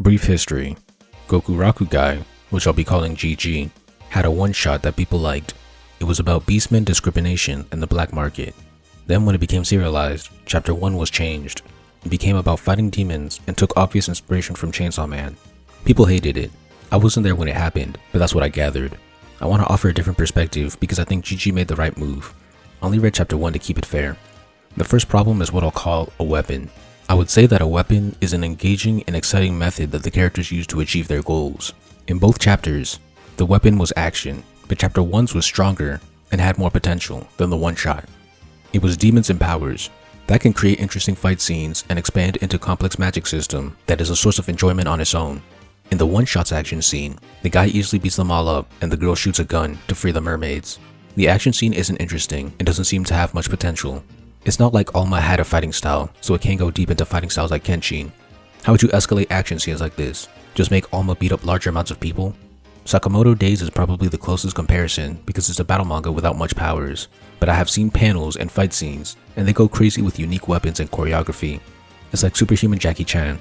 Brief history. Gokurakugai, which I'll be calling GG, had a one-shot that people liked. It was about beastmen discrimination in the black market. Then when it became serialized, chapter 1 was changed. It became about fighting demons and took obvious inspiration from Chainsaw Man. People hated it. I wasn't there when it happened, but that's what I gathered. I want to offer a different perspective because I think GG made the right move. I only read chapter 1 to keep it fair. The first problem is what I'll call a weapon. I would say that a weapon is an engaging and exciting method that the characters use to achieve their goals. In both chapters, the weapon was action, but chapter 1's was stronger and had more potential than the one-shot. It was demons and powers. That can create interesting fight scenes and expand into complex magic system that is a source of enjoyment on its own. In the one-shot's action scene, the guy easily beats them all up and the girl shoots a gun to free the mermaids. The action scene isn't interesting and doesn't seem to have much potential. It's not like Alma had a fighting style, so it can't go deep into fighting styles like Kenshin. How would you escalate action scenes like this? Just make Alma beat up larger amounts of people? Sakamoto Days is probably the closest comparison because it's a battle manga without much powers, but I have seen panels and fight scenes, and they go crazy with unique weapons and choreography. It's like Superhuman Jackie Chan.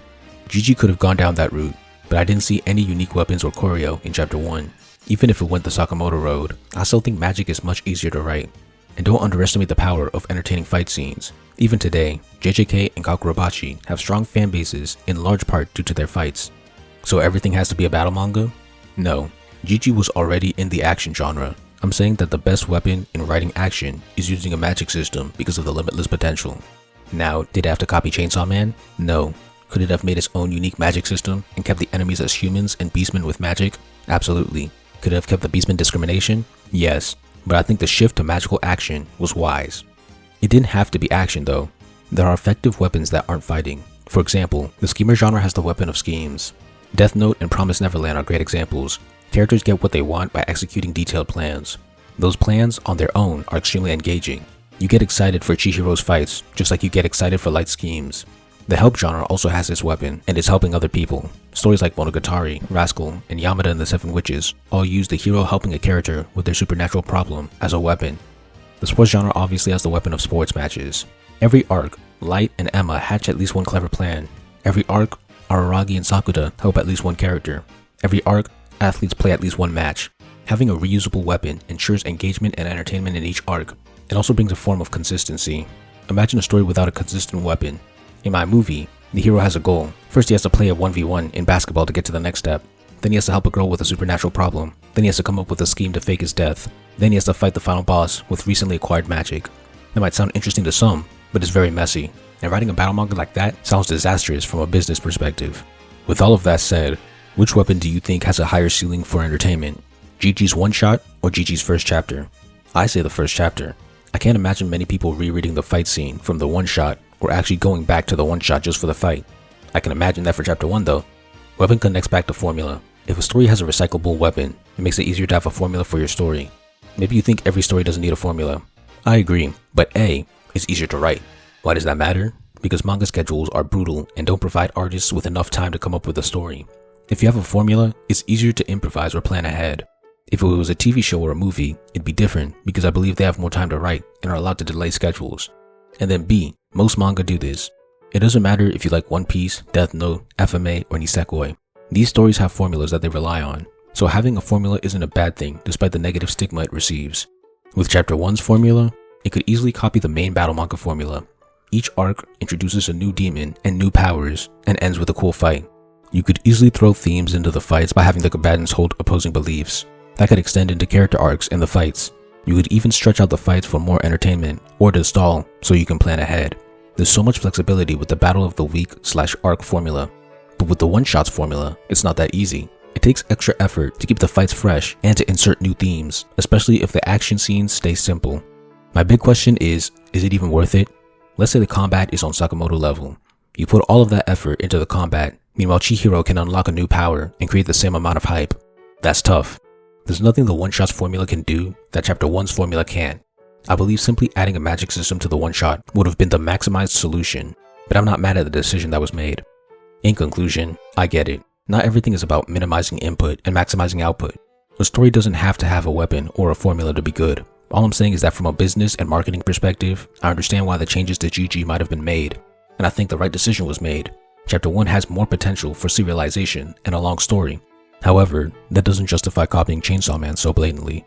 GG could have gone down that route, but I didn't see any unique weapons or choreo in chapter 1. Even if it went the Sakamoto road, I still think magic is much easier to write. And don't underestimate the power of entertaining fight scenes. Even today, JJK and Gokurakugai have strong fan bases in large part due to their fights. So everything has to be a battle manga? No, GG was already in the action genre. I'm saying that the best weapon in writing action is using a magic system because of the limitless potential. Now, did it have to copy Chainsaw Man? No. Could it have made its own unique magic system and kept the enemies as humans and beastmen with magic? Absolutely. Could it have kept the beastmen discrimination? Yes. But I think the shift to magical action was wise. It didn't have to be action though. There are effective weapons that aren't fighting. For example, the schemer genre has the weapon of schemes. Death Note and Promised Neverland are great examples. Characters get what they want by executing detailed plans. Those plans on their own are extremely engaging. You get excited for Chihiro's fights, just like you get excited for light schemes. The help genre also has its weapon, and is helping other people. Stories like Monogatari, Rascal, and Yamada and the Seven Witches all use the hero helping a character with their supernatural problem as a weapon. The sports genre obviously has the weapon of sports matches. Every arc, Light and Emma hatch at least one clever plan. Every arc, Araragi and Sakuta help at least one character. Every arc, athletes play at least one match. Having a reusable weapon ensures engagement and entertainment in each arc. It also brings a form of consistency. Imagine a story without a consistent weapon. In my movie, the hero has a goal. First he has to play a 1v1 in basketball to get to the next step. Then he has to help a girl with a supernatural problem. Then he has to come up with a scheme to fake his death. Then he has to fight the final boss with recently acquired magic. That might sound interesting to some, but it's very messy. And writing a battle manga like that sounds disastrous from a business perspective. With all of that said, which weapon do you think has a higher ceiling for entertainment? GG's one-shot or GG's first chapter? I say the first chapter. I can't imagine many people rereading the fight scene from the one-shot or actually going back to the one-shot just for the fight. I can imagine that for chapter 1 though. Weapon connects back to formula. If a story has a recyclable weapon, it makes it easier to have a formula for your story. Maybe you think every story doesn't need a formula. I agree, but A is easier to write. Why does that matter? Because manga schedules are brutal and don't provide artists with enough time to come up with a story. If you have a formula, it's easier to improvise or plan ahead. If it was a TV show or a movie, it'd be different because I believe they have more time to write and are allowed to delay schedules. And then B, most manga do this. It doesn't matter if you like One Piece, Death Note, FMA, or Nisekoi. These stories have formulas that they rely on, so having a formula isn't a bad thing despite the negative stigma it receives. With chapter 1's formula, it could easily copy the main battle manga formula. Each arc introduces a new demon and new powers and ends with a cool fight. You could easily throw themes into the fights by having the combatants hold opposing beliefs. That could extend into character arcs and the fights. You could even stretch out the fights for more entertainment or to stall so you can plan ahead. There's so much flexibility with the battle of the week/arc formula. But with the one-shots formula, it's not that easy. It takes extra effort to keep the fights fresh and to insert new themes, especially if the action scenes stay simple. My big question is it even worth it? Let's say the combat is on Sakamoto level. You put all of that effort into the combat, meanwhile Chihiro can unlock a new power and create the same amount of hype. That's tough. There's nothing the one-shot's formula can do that chapter 1's formula can't. I believe simply adding a magic system to the one-shot would have been the maximized solution, but I'm not mad at the decision that was made. In conclusion, I get it. Not everything is about minimizing input and maximizing output. A story doesn't have to have a weapon or a formula to be good. All I'm saying is that from a business and marketing perspective, I understand why the changes to GG might have been made, and I think the right decision was made. Chapter 1 has more potential for serialization and a long story. However, that doesn't justify copying Chainsaw Man so blatantly.